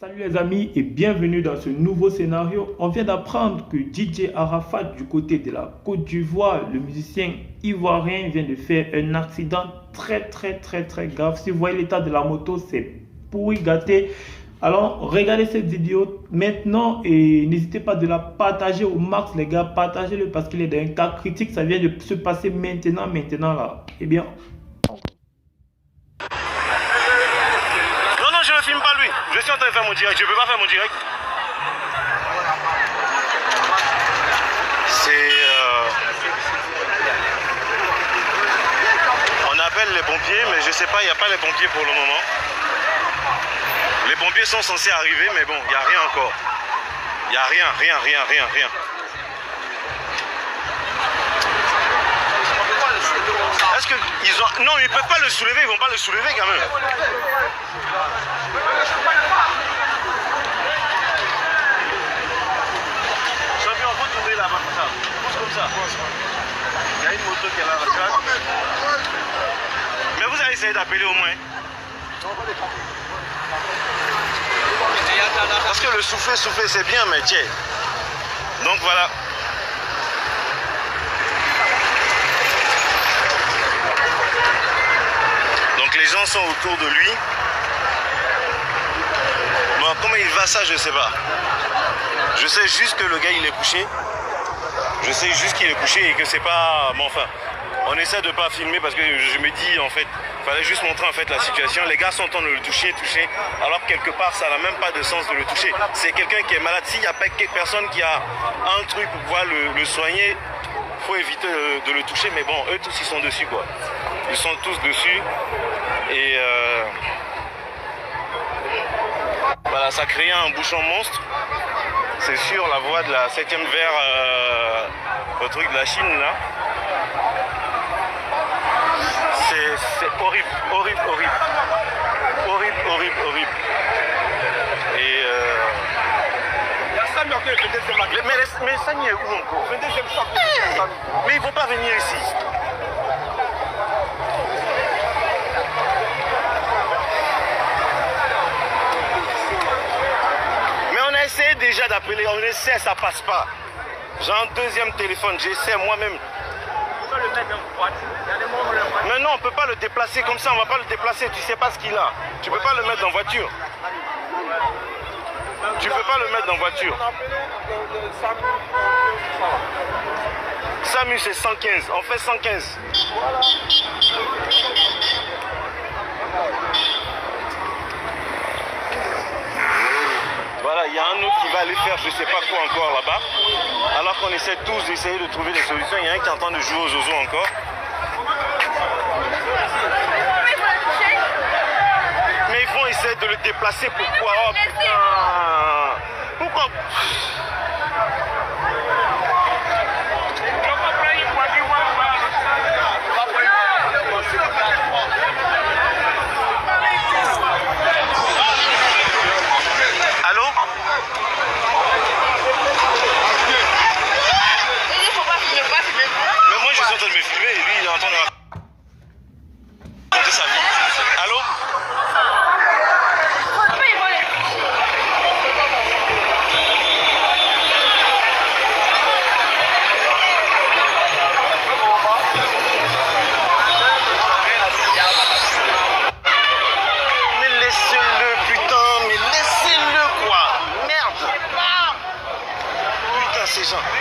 Salut les amis et bienvenue dans ce nouveau scénario. On vient d'apprendre que DJ Arafat du côté de la Côte d'Ivoire, le musicien ivoirien vient de faire un accident très grave. Si vous voyez l'état de la moto, c'est pourri gâté. Alors regardez cette vidéo maintenant et n'hésitez pas de la partager au max les gars. Partagez-le parce qu'il est dans un cas critique. Ça vient de se passer maintenant là. Eh bien... Je ne filme pas lui, je suis en train de faire mon direct, je ne peux pas faire mon direct. On appelle les pompiers, mais je ne sais pas, il n'y a pas les pompiers pour le moment. Les pompiers sont censés arriver, mais bon, il n'y a rien encore. Il n'y a rien. Est-ce qu'ils ont... Non, ils ne peuvent pas le soulever, ils ne vont pas le soulever quand même. Champion, on peut tourner là-bas comme ça. Pousse comme ça. Il y a une moto qui est là. Mais vous allez essayer d'appeler au moins. Parce que le souffler c'est bien, mais tiens. Donc voilà. Les gens sont autour de lui. Bon, comment il va, ça je sais pas. Je sais juste que le gars il est couché. Je sais juste qu'il est couché et que c'est pas... Bon, enfin, on essaie de pas filmer parce que je me dis en fait, fallait juste montrer en fait la situation. Les gars sont en train de le toucher, alors quelque part ça n'a même pas de sens de le toucher. C'est quelqu'un qui est malade. S'il n'y a pas personne qui a un truc pour pouvoir le soigner, faut éviter de le toucher. Mais bon, eux tous ils sont dessus quoi. Ils sont tous dessus. Et voilà, ça crée un bouchon monstre. C'est sur la voie de la 7e vers le truc de la Chine là. C'est horrible. Et mais Sani est où encore? Mais ils vont pas venir ici. Essayez déjà d'appeler, on essaie, ça passe pas. J'ai un deuxième téléphone, j'essaie moi-même. Mais non, on peut pas le déplacer comme ça, on va pas le déplacer, tu sais pas ce qu'il a. Tu peux pas le mettre dans voiture. Tu peux pas le mettre dans voiture. SAMU c'est 115, on fait 115. Voilà, il y a un autre qui va aller faire je sais pas quoi encore là-bas. Alors qu'on essaie tous d'essayer de trouver des solutions. Il y a un qui est en train de jouer aux oiseaux encore. Mais ils vont essayer de le déplacer. Pourquoi? Oh putain! Pourquoi?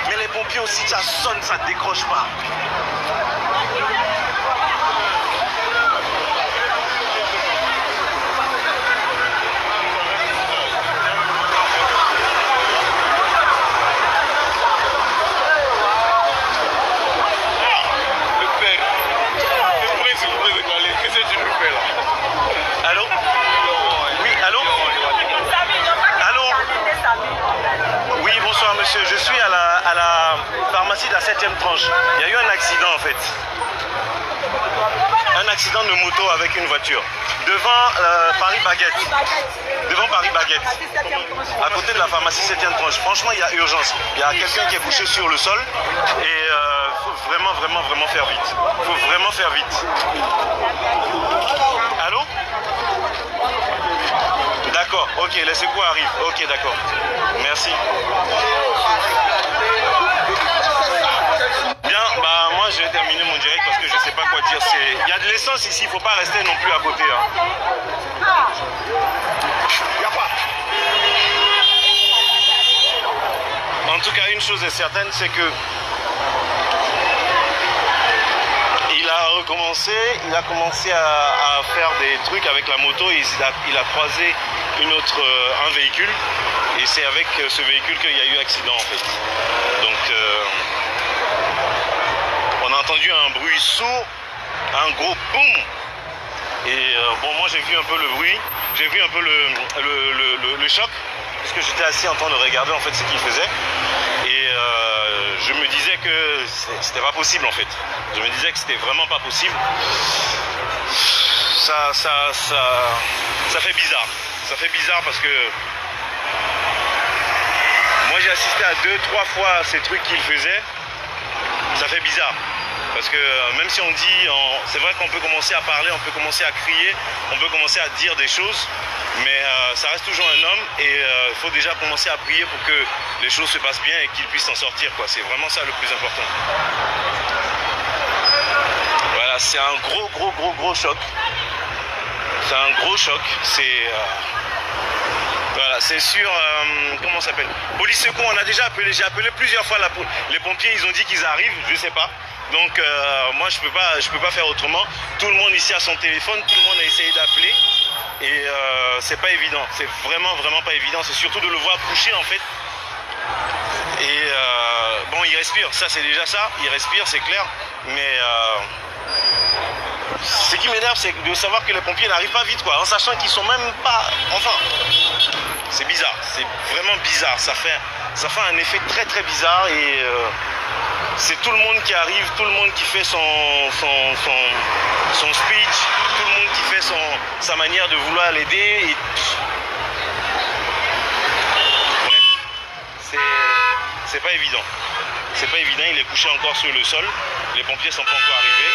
Mais les pompiers aussi, ça sonne, ça décroche pas. Allô? Oui, allô? Allô? Oui, bonsoir monsieur, je suis à la pharmacie de la 7e tranche. Il y a eu un accident en fait. Un accident de moto avec une voiture. Devant Paris Baguette. Devant Paris Baguette. À côté de la pharmacie 7e tranche. Franchement, il y a urgence. Il y a quelqu'un qui est couché sur le sol. Et faut vraiment faire vite. Faut vraiment faire vite. Allô? D'accord. D'accord, ok, les secours arrivent. Ok, d'accord. Merci. Bien, bah moi je vais terminer mon direct parce que je sais pas quoi dire. Il y a de l'essence ici, il faut pas rester non plus à côté. Y a pas. En tout cas, une chose est certaine, c'est que il a commencé à faire des trucs avec la moto et il a croisé un véhicule et c'est avec ce véhicule qu'il y a eu accident en fait. Donc on a entendu un bruit sourd, un gros boum et bon moi j'ai vu un peu le bruit, j'ai vu un peu le choc parce que j'étais assis en train de regarder en fait ce qu'il faisait et je me disais que c'était pas possible en fait. Je me disais que c'était vraiment pas possible. Ça fait bizarre. Ça fait bizarre parce que moi j'ai assisté à 2-3 fois à ces trucs qu'il faisait. Ça fait bizarre. Parce que même si on dit, c'est vrai qu'on peut commencer à parler, on peut commencer à crier, on peut commencer à dire des choses, mais ça reste toujours un homme et il faut déjà commencer à prier pour que les choses se passent bien et qu'il puisse s'en sortir, quoi. C'est vraiment ça le plus important. Voilà, c'est un gros choc. C'est un gros choc. Voilà, c'est sûr, comment ça s'appelle? Police secours, on a déjà appelé, j'ai appelé plusieurs fois les pompiers, ils ont dit qu'ils arrivent, je sais pas. Donc moi je peux pas faire autrement. Tout le monde ici a son téléphone, tout le monde a essayé d'appeler et c'est pas évident, c'est vraiment pas évident, c'est surtout de le voir coucher en fait. Et bon il respire, ça c'est déjà ça, il respire c'est clair, mais ce qui m'énerve c'est de savoir que les pompiers n'arrivent pas vite quoi, en sachant qu'ils sont même pas, enfin c'est bizarre, c'est vraiment bizarre, ça fait un effet très bizarre et c'est tout le monde qui arrive, tout le monde qui fait son speech, tout le monde qui fait sa manière de vouloir l'aider. Et... Bref, c'est pas évident. C'est pas évident, il est couché encore sur le sol. Les pompiers sont pas encore arrivés.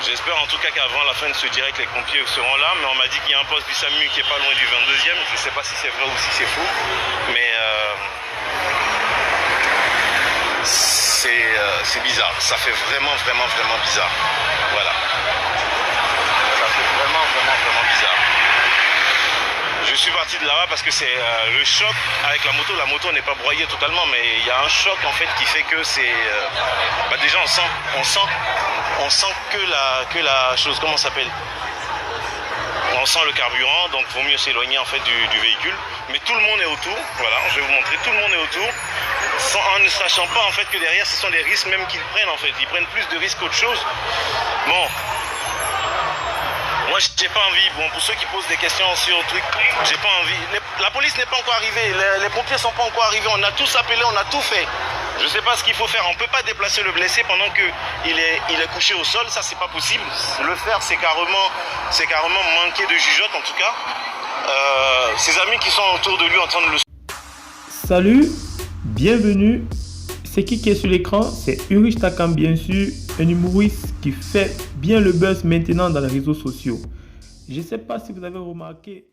J'espère en tout cas qu'avant la fin de ce direct, les pompiers seront là. Mais on m'a dit qu'il y a un poste du SAMU qui est pas loin du 22e. Je sais pas si c'est vrai ou si c'est faux. Mais... c'est bizarre, ça fait vraiment bizarre. Voilà. Ça fait vraiment bizarre. Je suis parti de là-bas parce que c'est le choc avec la moto. La moto n'est pas broyée totalement, mais il y a un choc en fait qui fait que c'est... déjà on sent que la chose, comment ça s'appelle? On sent le carburant, donc il vaut mieux s'éloigner en fait du véhicule. Mais tout le monde est autour, voilà, je vais vous montrer, tout le monde est autour. En ne sachant pas en fait que derrière ce sont des risques même qu'ils prennent en fait, ils prennent plus de risques qu'autre chose. Bon, moi j'ai pas envie, bon pour ceux qui posent des questions sur le truc, j'ai pas envie, la police n'est pas encore arrivée, les pompiers sont pas encore arrivés, on a tous appelé, on a tout fait. Je sais pas ce qu'il faut faire, on peut pas déplacer le blessé pendant qu'il est couché au sol, ça c'est pas possible. Le faire c'est carrément manquer de jugeote en tout cas. Ses amis qui sont autour de lui en train de le... Salut, bienvenue. C'est qui est sur l'écran? C'est Urich Takam bien sûr, un humoriste qui fait bien le buzz maintenant dans les réseaux sociaux. Je ne sais pas si vous avez remarqué,